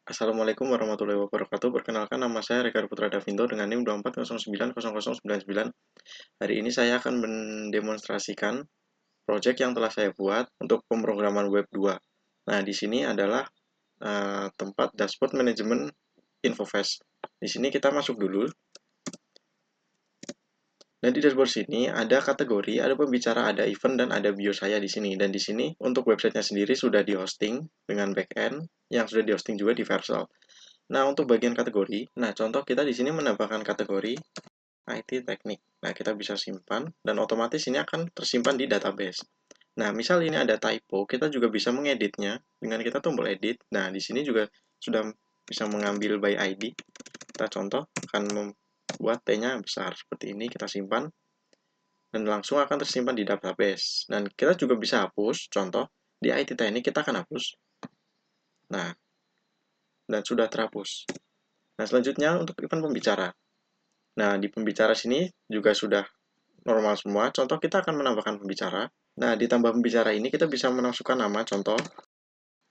Assalamualaikum warahmatullahi wabarakatuh. Perkenalkan nama saya Rekar Putra Davindo dengan NIM 24090099. Hari ini saya akan mendemonstrasikan proyek yang telah saya buat untuk pemrograman web 2. Nah, di sini adalah tempat dashboard manajemen Infofast. Di sini kita masuk dulu. Dan di dashboard sini ada kategori, ada pembicara, ada event, dan ada bio saya di sini. Dan di sini untuk websitenya sendiri sudah di hosting dengan backend yang sudah di hosting juga di Vercel. Nah, untuk bagian kategori, contoh kita di sini menambahkan kategori IT teknik. Nah, kita bisa simpan dan otomatis ini akan tersimpan di database. Nah, misal ini ada typo, kita juga bisa mengeditnya dengan kita tombol edit. Nah, di sini juga sudah bisa mengambil by ID. Kita contoh akan membuat T-nya besar seperti ini, kita simpan dan langsung akan tersimpan di database. Dan kita juga bisa hapus, contoh di IT teknik kita akan hapus. Nah, dan sudah terhapus. Nah, selanjutnya untuk event pembicara. Nah, di pembicara sini juga sudah normal semua. Contoh kita akan menambahkan pembicara. Nah, ditambah pembicara ini kita bisa memasukkan nama contoh.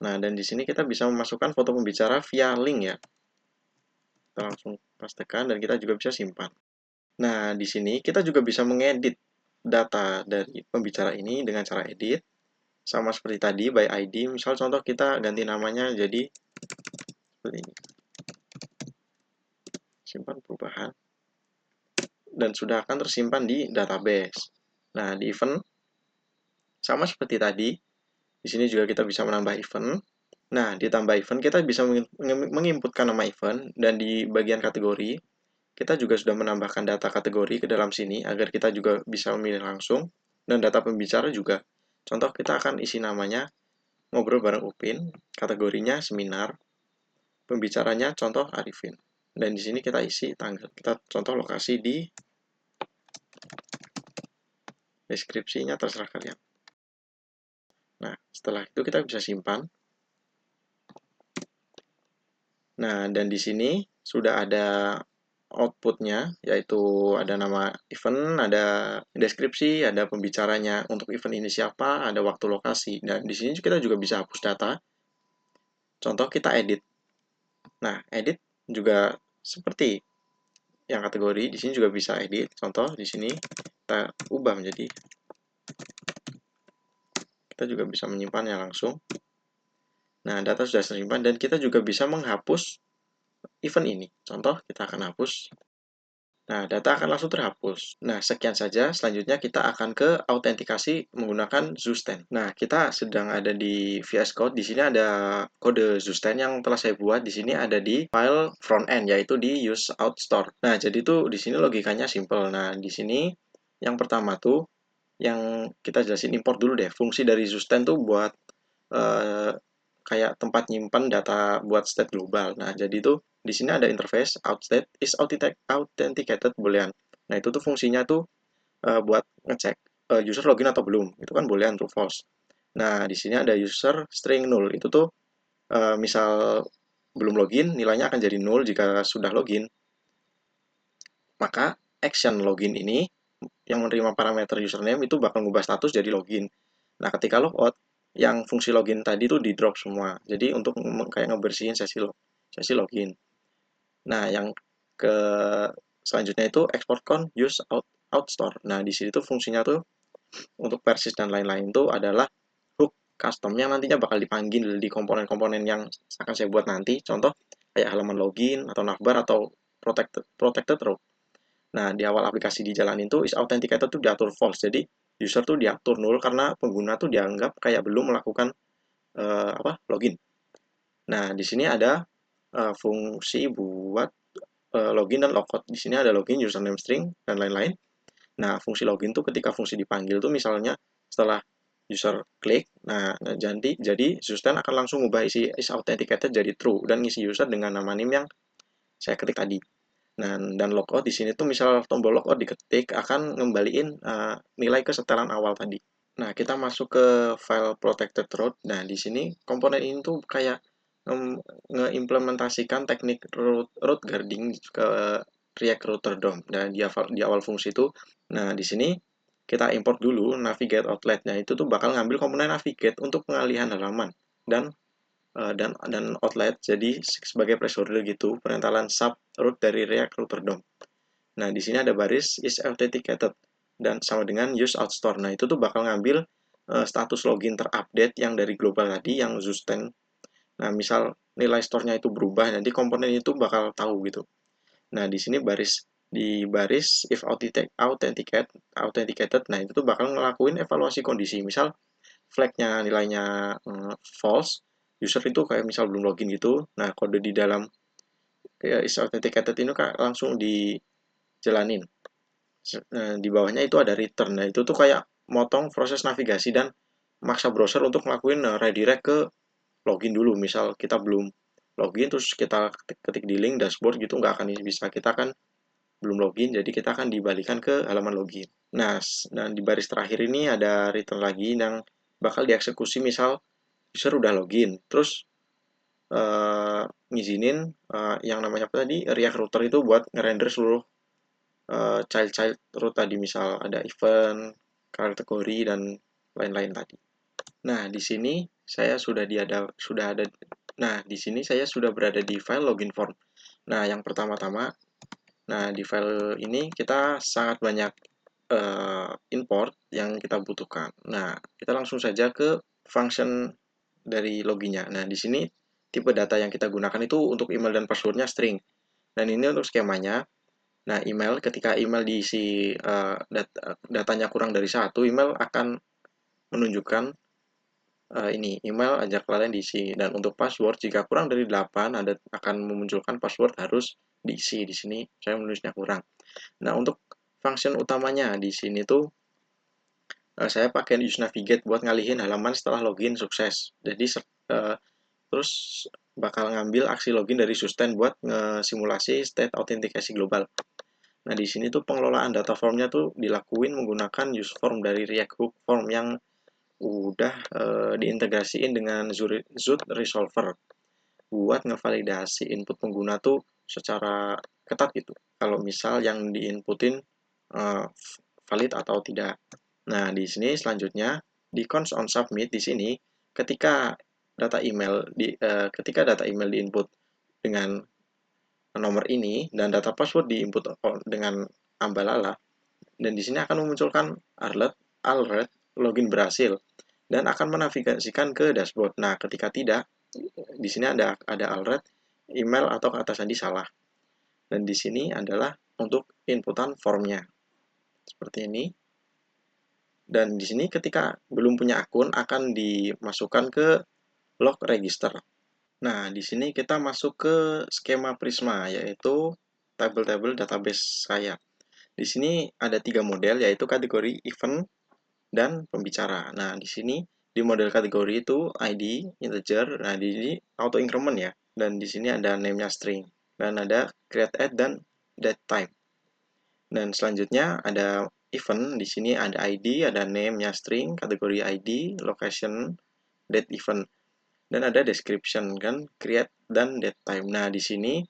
Nah, dan di sini kita bisa memasukkan foto pembicara via link ya. Kita langsung pastikan dan kita juga bisa simpan. Nah, di sini kita juga bisa mengedit data dari pembicara ini dengan cara edit. Sama seperti tadi by ID. Misal contoh kita ganti namanya jadi seperti ini. Simpan perubahan. Dan sudah akan tersimpan di database. Nah, di event sama seperti tadi, di sini juga kita bisa menambah event. Nah, ditambah event kita bisa menginputkan nama event dan di bagian kategori kita juga sudah menambahkan data kategori ke dalam sini agar kita juga bisa memilih langsung dan data pembicara juga. Contoh kita akan isi namanya ngobrol bareng Upin, kategorinya seminar, pembicaranya contoh Arifin. Dan di sini kita isi tanggal. Kita contoh lokasi di deskripsinya terserah kalian. Nah, setelah itu kita bisa simpan. Nah, dan di sini sudah ada outputnya, yaitu ada nama event, ada deskripsi, ada pembicaranya untuk event ini siapa, ada waktu lokasi. Dan di sini kita juga bisa hapus data. Contoh kita edit. Nah, edit juga seperti yang kategori, di sini juga bisa edit. Contoh di sini kita ubah menjadi, kita juga bisa menyimpannya langsung. Nah, data sudah tersimpan dan kita juga bisa menghapus event ini. Contoh, kita akan hapus. Nah, data akan langsung terhapus. Nah, sekian saja. Selanjutnya kita akan ke autentikasi menggunakan Zustand. Nah, kita sedang ada di VS Code. Di sini ada kode Zustand yang telah saya buat. Di sini ada di file front end, yaitu di use out store. Nah, jadi tuh di sini logikanya simple. Nah, di sini yang pertama tuh yang kita jelasin import dulu deh. Fungsi dari Zustand tuh buat kayak tempat nyimpan data buat state global. Nah, jadi tuh di sini ada interface outstate is authenticated boolean. Nah, itu tuh fungsinya tuh buat ngecek user login atau belum. Itu kan boolean true false. Nah, di sini ada user string null. Itu tuh misal belum login, nilainya akan jadi null jika sudah login. Maka action login ini yang menerima parameter username itu bakal ngubah status jadi login. Nah, ketika logout, yang fungsi login tadi tuh di drop semua. Jadi untuk kayak ngebersihin sesi login. Nah, yang ke selanjutnya itu export con use out store. Nah, di sini tuh fungsinya tuh untuk persis dan lain-lain itu adalah hook custom yang nantinya bakal dipanggil di komponen-komponen yang akan saya buat nanti. Contoh kayak halaman login atau navbar atau protected row. Nah, di awal aplikasi dijalanin tuh is authenticated tuh diatur false. Jadi user tuh diatur null karena pengguna tuh dianggap kayak belum melakukan login. Nah, di sini ada fungsi buat login dan logout. Di sini ada login, username string, dan lain-lain. Nah, fungsi login tuh ketika fungsi dipanggil tuh misalnya setelah user klik, nah jadi Zustand akan langsung ubah isi is authenticated jadi true dan ngisi user dengan nama NIM yang saya ketik tadi. Nah, dan logout di sini tuh misal tombol logout diketik akan ngembaliin nilai kesetelan awal tadi. Nah, kita masuk ke file protected route. Nah, di sini komponen ini tuh kayak ngeimplementasikan teknik route guarding ke React Router DOM. Dan di awal fungsi itu, nah di sini kita import dulu navigate outlet-nya. Itu tuh bakal ngambil komponen navigate untuk pengalihan halaman dan dan outlet, jadi sebagai placeholder gitu, perintalan sub root dari React router DOM. Nah, di sini ada baris is authenticated dan sama dengan use outstore. Nah, itu tuh bakal ngambil status login terupdate yang dari global tadi yang Zusten. Nah, misal nilai store-nya itu berubah, nanti komponen itu bakal tahu gitu. Nah, di sini baris if authenticated, nah itu tuh bakal ngelakuin evaluasi kondisi. Misal flag-nya nilainya false, user itu kayak misal belum login gitu. Nah, kode di dalam is authenticated ini langsung dijalanin. Nah, di bawahnya itu ada return. Nah, itu tuh kayak motong proses navigasi dan maksa browser untuk ngelakuin redirect ke login dulu. Misal kita belum login, terus kita ketik di link dashboard gitu, nggak akan bisa. Kita kan belum login, jadi kita akan dibalikan ke halaman login. Nah, dan di baris terakhir ini ada return lagi yang bakal dieksekusi misal user udah login, terus ngizinin yang namanya apa tadi, React Router itu buat ngerender seluruh child root tadi, misal ada event, kategori, dan lain-lain tadi. Nah, di sini saya di sini saya sudah berada di file login form. Nah, yang pertama-tama, nah di file ini kita sangat banyak import yang kita butuhkan. Nah, kita langsung saja ke function dari loginnya. Nah, di sini tipe data yang kita gunakan itu untuk email dan passwordnya string. Dan ini untuk skemanya. Nah, ketika email diisi datanya kurang dari 1, email akan menunjukkan ini email ajak kalian diisi. Dan untuk password jika kurang dari 8 akan memunculkan password harus diisi. Di sini saya menulisnya kurang. Nah, untuk function utamanya di sini tuh saya pakai use navigate buat ngalihin halaman setelah login sukses. Jadi terus bakal ngambil aksi login dari Susten buat ngesimulasi state autentikasi global. Nah, di sini tuh pengelolaan data formnya tuh dilakuin menggunakan use form dari React Hook Form yang udah diintegrasiin dengan Zoot Resolver buat ngevalidasi input pengguna tuh secara ketat gitu. Kalau misal yang diinputin valid atau tidak. Nah, di sini selanjutnya di cons on submit di sini ketika ketika data email diinput dengan nomor ini dan data password diinput dengan ambalala, dan di sini akan memunculkan alert login berhasil dan akan menavigasikan ke dashboard. Nah, ketika tidak, di sini ada alert email atau kata sandi salah. Dan di sini adalah untuk inputan formnya. Seperti ini. Dan di sini ketika belum punya akun akan dimasukkan ke log register. Nah, di sini kita masuk ke skema Prisma, yaitu table-table database saya. Di sini ada 3 model, yaitu kategori event dan pembicara. Nah, di sini di model kategori itu ID, integer, nah di sini auto increment ya. Dan di sini ada name-nya string. Dan ada create add dan date time. Dan selanjutnya ada event, di sini ada ID, ada name-nya string, kategori ID, location, date event. Dan ada description kan, create dan date time. Nah, di sini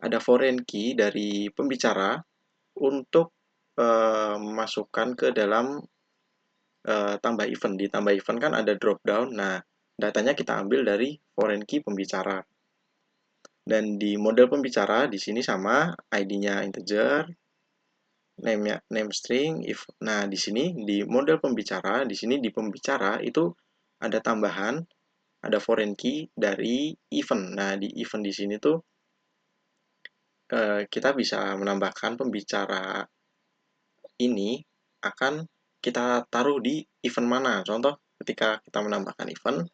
ada foreign key dari pembicara untuk memasukkan ke dalam tambah event. Di tambah event kan ada drop down. Nah, datanya kita ambil dari foreign key pembicara. Dan di model pembicara di sini sama ID-nya integer, name string if. Nah, di sini di model pembicara, di sini di pembicara itu ada tambahan, ada foreign key dari event. Nah, di event di sini tuh kita bisa menambahkan pembicara ini akan kita taruh di event mana. Contoh, ketika kita menambahkan event,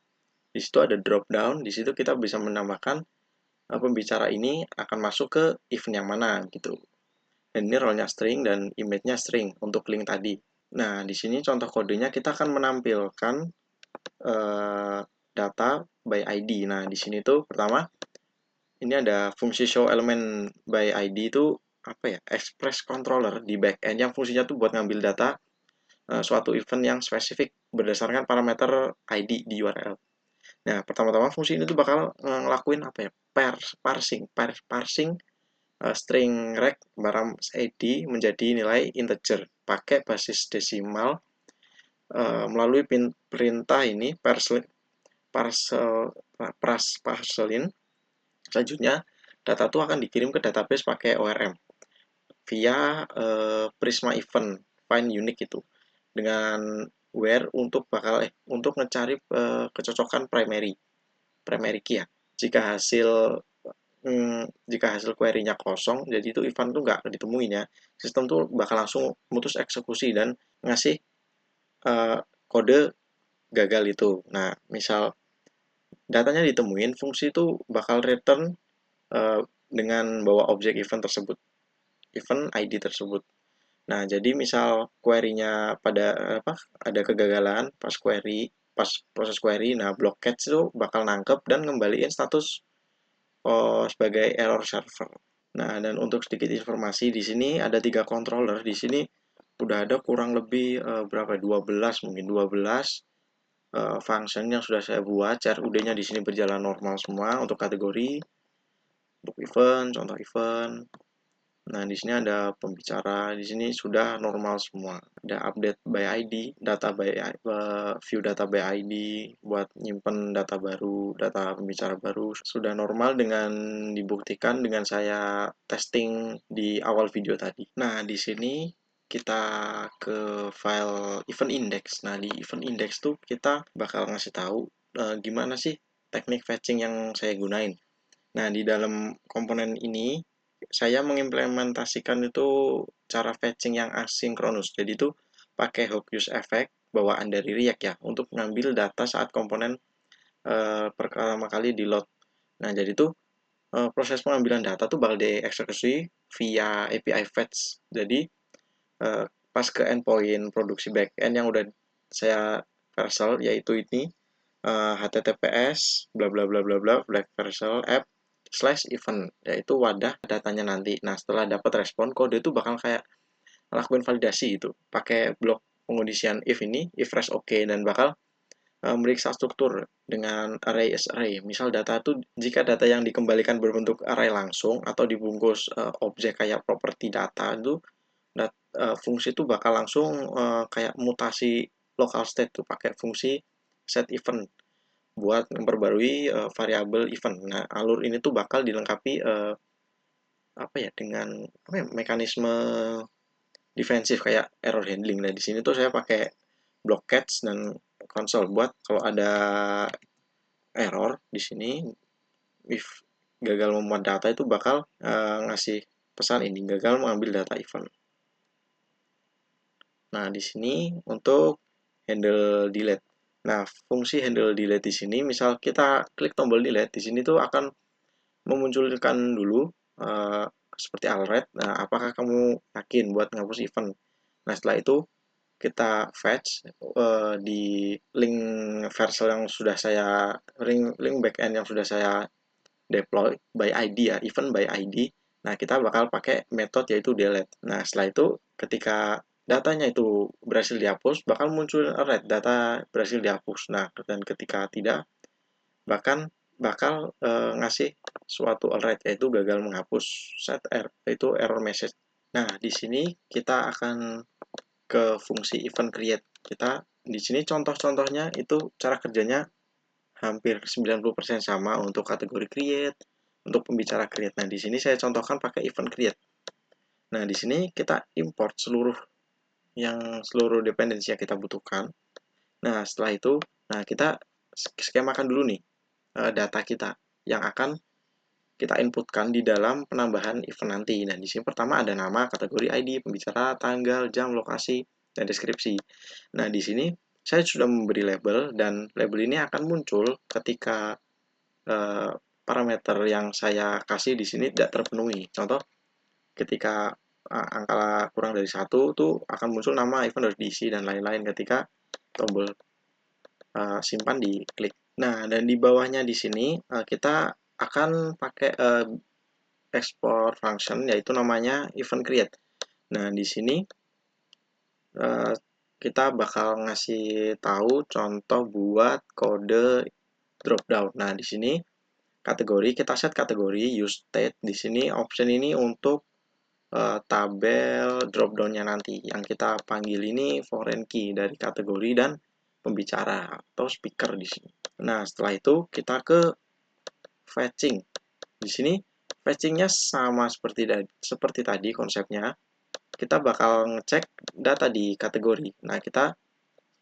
di situ ada drop down, di situ kita bisa menambahkan pembicara ini akan masuk ke event yang mana gitu. Dan ini role-nya string dan image-nya string untuk link tadi. Nah, di sini contoh kodenya kita akan menampilkan data by ID. Nah, di sini tuh pertama ini ada fungsi show element by ID itu apa ya? Express controller di backend yang fungsinya tuh buat ngambil data suatu event yang spesifik berdasarkan parameter ID di URL. Nah, pertama-tama fungsi ini tuh bakal ngelakuin apa ya? Parsing string rect barang ID menjadi nilai integer pakai basis desimal melalui perintah ini parcel parselin. Selanjutnya, data itu akan dikirim ke database pakai ORM via Prisma Event find unique itu dengan where untuk mencari kecocokan primary key ya. Jika hasil query-nya kosong, jadi itu event tuh nggak ditemuin ya. Sistem tuh bakal langsung mutus eksekusi dan ngasih uh, kode gagal itu. Nah, misal datanya ditemuin, fungsi itu bakal return dengan bawa objek event ID tersebut. Nah, jadi misal query-nya ada kegagalan pas proses query, nah block catch itu bakal nangkep dan ngembaliin status sebagai error server. Nah, dan untuk sedikit informasi di sini ada 3 controller. Di sini udah ada kurang lebih berapa? 12 mungkin 12 function yang sudah saya buat. CRUD-nya di sini berjalan normal semua untuk kategori, untuk event, contoh event. Nah, di sini ada pembicara, di sini sudah normal semua. Ada update by ID, view data by ID, buat nyimpen data baru, data pembicara baru, sudah normal dengan dibuktikan dengan saya testing di awal video tadi. Nah, di sini kita ke file event index. Nah, di event index tuh kita bakal ngasih tahu gimana sih teknik fetching yang saya gunain. Nah, di dalam komponen ini saya mengimplementasikan itu cara fetching yang asinkronus. Jadi itu pakai hook use effect bawaan dari React ya untuk ngambil data saat komponen pertama kali di load. Nah, jadi itu proses pengambilan data tuh bakal dieksekusi via API fetch. Jadi pas ke endpoint produksi backend yang udah saya versal yaitu ini https bla bla bla bla bla black versal app /event yaitu wadah datanya nanti. Nah, setelah dapat respon kode itu bakal kayak lakuin validasi itu pakai blok pengondisian if ini if rest oke dan bakal meriksa struktur dengan array is array. Misal data itu jika data yang dikembalikan berbentuk array langsung atau dibungkus objek kayak property data itu fungsi itu bakal langsung kayak mutasi local state tuh pakai fungsi set event buat memperbarui variabel event. Nah, alur ini tuh bakal dilengkapi dengan mekanisme defensif kayak error handling. Nah, di sini tuh saya pakai block catch dan console buat kalau ada error di sini if gagal memuat data itu bakal ngasih pesan ini gagal mengambil data event. Nah, di sini untuk handle delete. Nah, fungsi handle delete di sini misal kita klik tombol delete di sini tuh akan memunculkan dulu uh, seperti alert. Nah, apakah kamu yakin buat ngapus event? Nah, setelah itu kita fetch di link versal yang sudah saya link backend yang sudah saya deploy by ID ya, event by ID. Nah, kita bakal pakai metode yaitu delete. Nah, setelah itu ketika datanya itu berhasil dihapus, bakal muncul alert data berhasil dihapus. Nah, dan ketika tidak, bahkan bakal ngasih suatu alert yaitu gagal menghapus set error yaitu error message. Nah, di sini kita akan ke fungsi event create. Kita di sini contoh-contohnya itu cara kerjanya hampir 90% sama untuk kategori create, untuk pembicara create. Nah, di sini saya contohkan pakai event create. Nah, di sini kita import seluruh dependensi yang kita butuhkan. Nah, setelah itu, nah kita skemakan dulu nih data kita yang akan kita inputkan di dalam penambahan event nanti. Nah, di sini pertama ada nama, kategori ID, pembicara, tanggal, jam, lokasi, dan deskripsi. Nah, di sini saya sudah memberi label dan label ini akan muncul ketika parameter yang saya kasih di sini tidak terpenuhi. Contoh, ketika angka kurang dari 1 itu akan muncul nama event harus diisi dan lain-lain ketika tombol simpan diklik. Nah, dan di bawahnya di sini kita akan pakai export function yaitu namanya event create. Nah, di sini kita bakal ngasih tahu contoh buat kode dropdown. Nah, di sini kategori kita set kategori use state. Di sini option ini untuk tabel dropdownnya nanti yang kita panggil ini foreign key dari kategori dan pembicara atau speaker di sini. Nah, setelah itu kita ke fetching. Di sini fetchingnya sama seperti tadi konsepnya. Kita bakal ngecek data di kategori. Nah, kita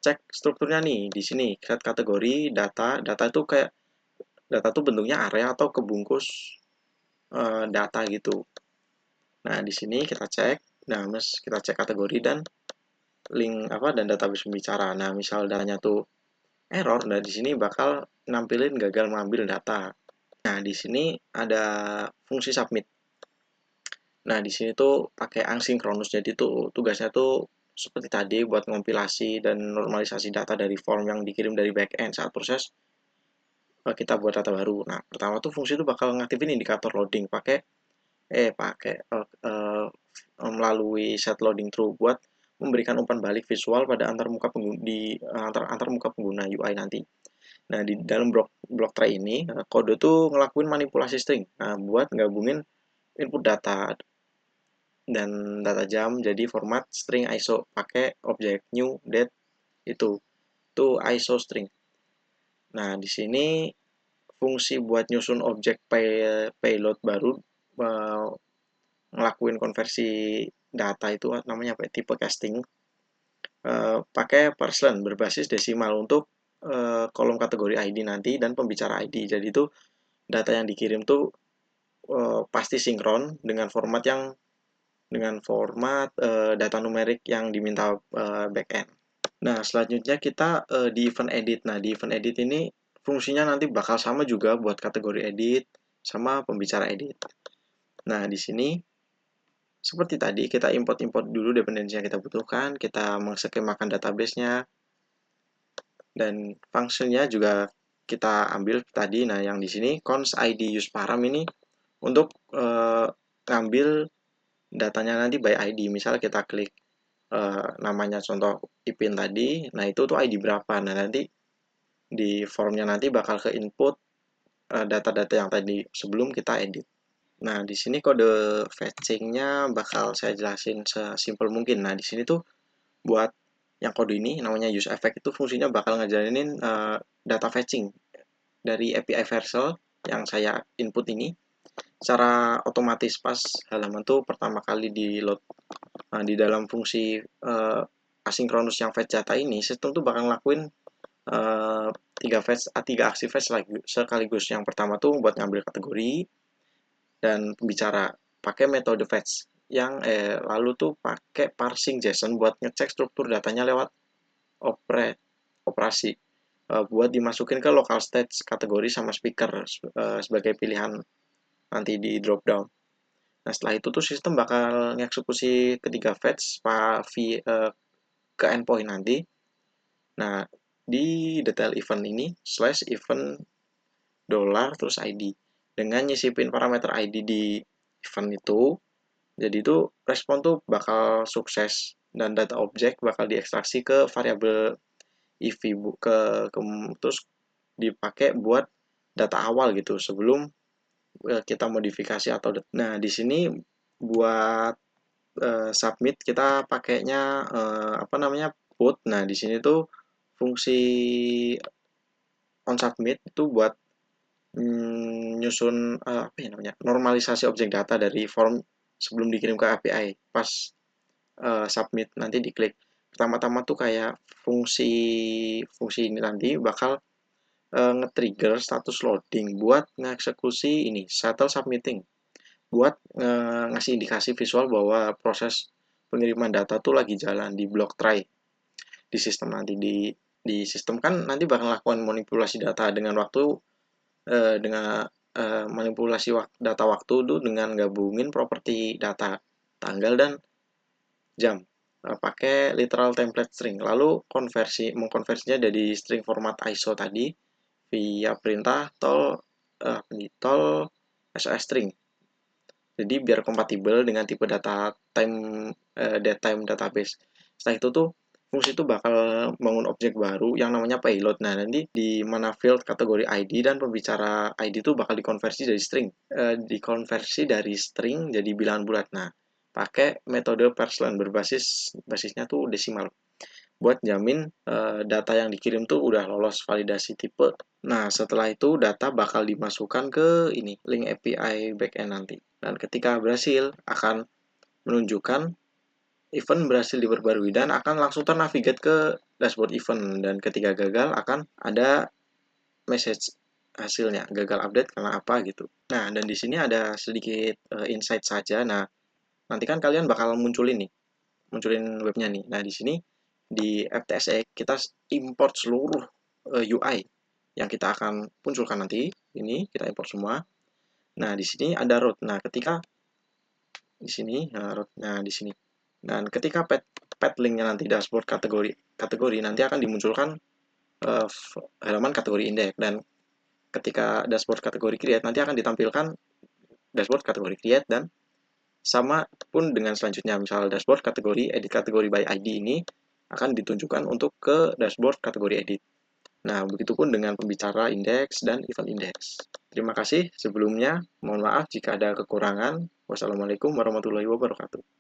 cek strukturnya nih di sini. Set kategori data. Data itu bentuknya area atau kebungkus data gitu. Nah, di sini kita cek. Nah, kita cek kategori dan link dan database pembicara. Nah, misal datanya tuh error, nah di sini bakal nampilin gagal mengambil data. Nah, di sini ada fungsi submit. Nah, di sini tuh pakai asynchronous. Jadi tuh tugasnya tuh seperti tadi buat ngompilasi dan normalisasi data dari form yang dikirim dari backend saat proses kita buat data baru. Nah, pertama tuh fungsi itu bakal ngaktifin indikator loading pakai melalui set loading true buat memberikan umpan balik visual pada antar muka pengguna UI nanti. Nah, di dalam blok tray ini kode tuh ngelakuin manipulasi string. Nah, buat gabungin input data dan data jam jadi format string ISO pakai objek new date itu ISO string. Nah, di sini fungsi buat nyusun objek payload baru ngelakuin konversi data itu namanya apa? Tipe casting pakai parseline berbasis desimal untuk kolom kategori ID nanti dan pembicara ID. Jadi itu data yang dikirim tuh pasti sinkron dengan format data numerik yang diminta backend. Nah, selanjutnya kita di event edit. Nah, di event edit ini fungsinya nanti bakal sama juga buat kategori edit sama pembicara edit. Nah, di sini seperti tadi kita import dulu dependensi yang kita butuhkan, kita mengskemakan database-nya dan fungsinya juga kita ambil tadi. Nah, yang di sini cons id use param ini untuk ngambil datanya nanti by ID. Misal kita klik namanya contoh ipin tadi, nah itu tuh ID berapa. Nah, nanti di formnya nanti bakal ke input data-data yang tadi sebelum kita edit. Nah, di sini kode fetchingnya bakal saya jelasin sesimpel mungkin. Nah, di sini tuh buat yang kode ini namanya use effect itu fungsinya bakal ngejalanin data fetching dari API Vercel yang saya input ini secara otomatis pas halaman tuh pertama kali di load. Nah, di dalam fungsi asynchronous yang fetch data ini, sistem tuh bakal ngelakuin tiga aksi fetch sekaligus. Yang pertama tuh buat ngambil kategori dan pembicara pakai metode fetch yang lalu tuh pakai parsing JSON buat ngecek struktur datanya lewat operasi buat dimasukin ke local stage kategori sama speaker sebagai pilihan nanti di drop down. Nah, setelah itu tuh sistem bakal ngeksekusi ketiga fetch ke endpoint nanti. Nah, di detail event ini /event terus ID dengan nyisipin parameter ID di event itu. Jadi itu respon tuh bakal sukses dan data objek bakal diekstraksi ke variabel EV terus dipakai buat data awal gitu sebelum kita modifikasi nah di sini buat submit kita pakainya put. Nah, di sini tuh fungsi on submit itu buat nyusun normalisasi objek data dari form sebelum dikirim ke API. Pas submit nanti diklik. Pertama-tama tuh kayak fungsi ini nanti bakal nge-trigger status loading buat ngeksekusi ini settle submitting buat ngasih indikasi visual bahwa proses pengiriman data tuh lagi jalan di block tray di sistem nanti di sistem kan nanti bakal lakukan manipulasi data dengan manipulasi data waktu itu dengan gabungin properti data tanggal dan jam pakai literal template string lalu mengkonversinya dari string format ISO tadi via perintah tol SOS string. Jadi biar kompatibel dengan tipe datetime database. Setelah itu tuh fungsi itu bakal bangun objek baru yang namanya payload. Nah, nanti di mana field kategori ID dan pembicara ID itu bakal dikonversi dari string jadi bilangan bulat. Nah, pakai metode parseline basisnya tuh desimal. buat jamin data yang dikirim tuh udah lolos validasi tipe. Nah, setelah itu data bakal dimasukkan ke ini, link API backend nanti. Dan ketika berhasil, akan menunjukkan event berhasil diperbarui dan akan langsung ternavigate ke dashboard event. Dan ketika gagal, akan ada message hasilnya, gagal update karena apa gitu. Nah, dan di sini ada sedikit insight saja. Nah, nanti kan kalian bakal munculin webnya nih. Nah, di sini di FTSE kita import seluruh UI yang kita akan munculkan nanti. Ini kita import semua. Nah, di sini ada root. Nah, ketika di sini, nah di sini. Dan ketika pet linknya nanti dashboard kategori nanti akan dimunculkan uh, halaman kategori indeks, dan ketika dashboard kategori create nanti akan ditampilkan dashboard kategori create, dan sama pun dengan selanjutnya, misal dashboard kategori edit kategori by ID ini akan ditunjukkan untuk ke dashboard kategori edit. Nah, begitupun dengan pembicara indeks dan event indeks. Terima kasih sebelumnya. Mohon maaf jika ada kekurangan. Wassalamualaikum warahmatullahi wabarakatuh.